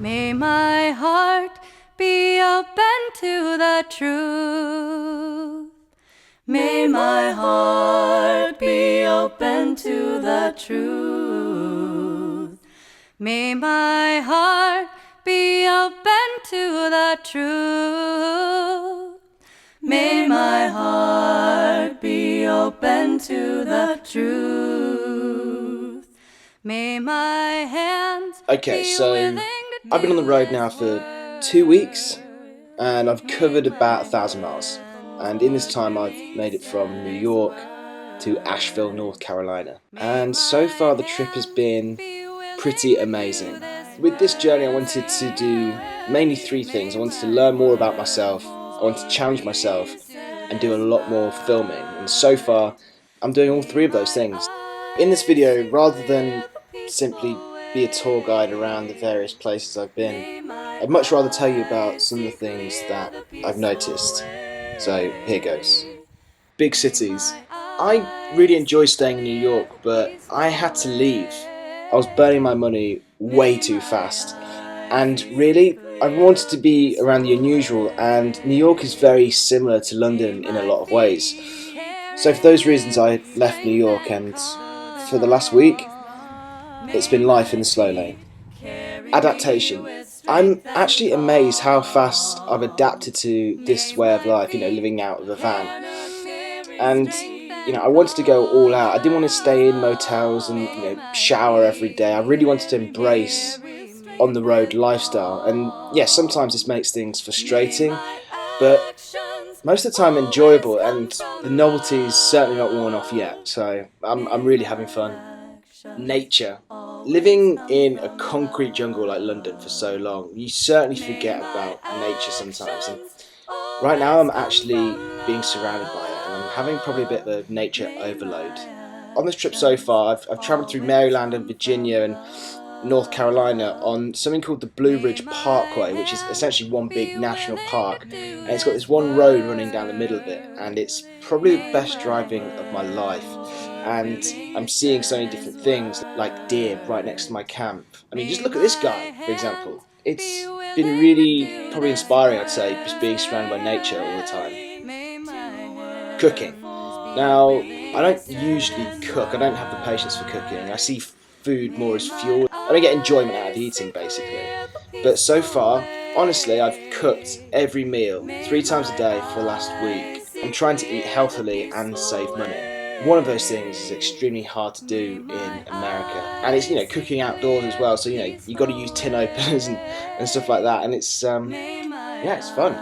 May my heart be open to the truth. May my heart be open to the truth. May my heart be open to the truth. May my heart be open to the truth. May my hands Okay, so I've been on the road now for 2 weeks and I've covered about 1,000 miles. And in this time I've made it from New York to Asheville, North Carolina. And so far the trip has been pretty amazing. With this journey I wanted to do mainly 3 things. I wanted to learn more about myself, I wanted to challenge myself and do a lot more filming. And so far I'm doing all 3 of those things. In this video, rather than simply be a tour guide around the various places I've been, I'd much rather tell you about some of the things that I've noticed. So here goes. Big cities. I really enjoy staying in New York, but I had to leave. I was burning my money way too fast. And really, I wanted to be around the unusual, and New York is very similar to London in a lot of ways. So for those reasons I left New York, and for the last week it's been life in the slow lane. Adaptation. I'm actually amazed how fast I've adapted to this way of life, living out of a van. And I wanted to go all out. I didn't want to stay in motels and shower every day. I really wanted to embrace on the road lifestyle. And yes, sometimes this makes things frustrating, but most of the time enjoyable, and the novelty is certainly not worn off yet, so I'm really having fun. Nature. Living in a concrete jungle like London for so long, you certainly forget about nature sometimes, and right now I'm actually being surrounded by it and I'm having probably a bit of a nature overload. On this trip so far I've travelled through Maryland and Virginia and North Carolina on something called the Blue Ridge Parkway, which is essentially one big national park, and it's got this one road running down the middle of it, and it's probably the best driving of my life. And I'm seeing so many different things, like deer right next to my camp. I mean, just look at this guy, for example. It's been really probably inspiring, I'd say, just being surrounded by nature all the time. Cooking. Now, I don't usually cook. I don't have the patience for cooking. I see food more as fuel. I don't get enjoyment out of eating, basically. But so far, honestly, I've cooked every meal 3 times a day for the last week. I'm trying to eat healthily and save money. One of those things is extremely hard to do in America, and it's cooking outdoors as well. So you got to use tin openers and stuff like that, and it's it's fun.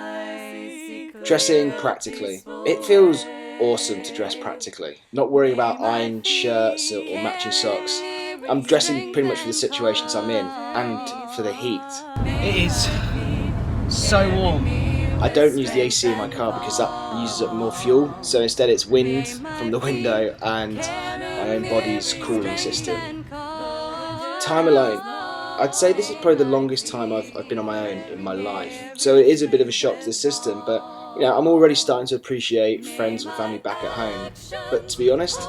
Dressing practically. It feels awesome to dress practically, not worrying about ironed shirts or matching socks. I'm dressing pretty much for the situations I'm in and for the heat. It is so warm. I don't use the AC in my car because that uses up more fuel, so instead it's wind from the window and my own body's cooling system. Time alone. I'd say this is probably the longest time I've been on my own in my life, so it is a bit of a shock to the system, but I'm already starting to appreciate friends and family back at home. But to be honest,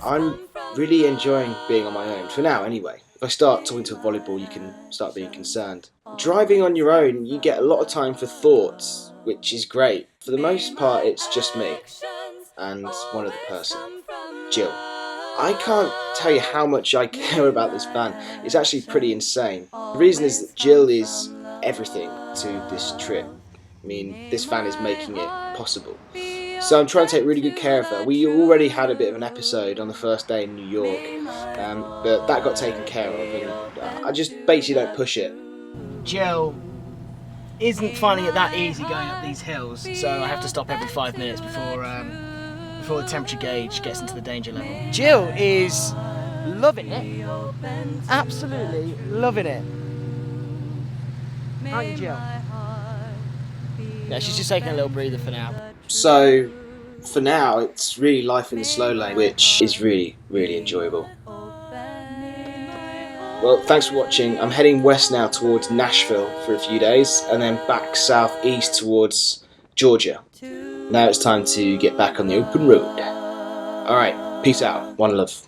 I'm really enjoying being on my own, for now anyway. If I start talking to a volleyball, you can start being concerned. Driving on your own, you get a lot of time for thoughts, which is great. For the most part, it's just me and one other person, Jill. I can't tell you how much I care about this van. It's actually pretty insane. The reason is that Jill is everything to this trip. I mean, this van is making it possible. So I'm trying to take really good care of her. We already had a bit of an episode on the first day in New York, but that got taken care of, and I just basically don't push it. Jill isn't finding it that easy going up these hills, so I have to stop every 5 minutes before the temperature gauge gets into the danger level. Jill is loving it, absolutely loving it. Aren't you, Jill? Yeah, she's just taking a little breather for now. So, for now, it's really life in the slow lane, which is really, really enjoyable. Well, thanks for watching. I'm heading west now towards Nashville for a few days, and then back southeast towards Georgia. Now it's time to get back on the open road. Alright, peace out. One love.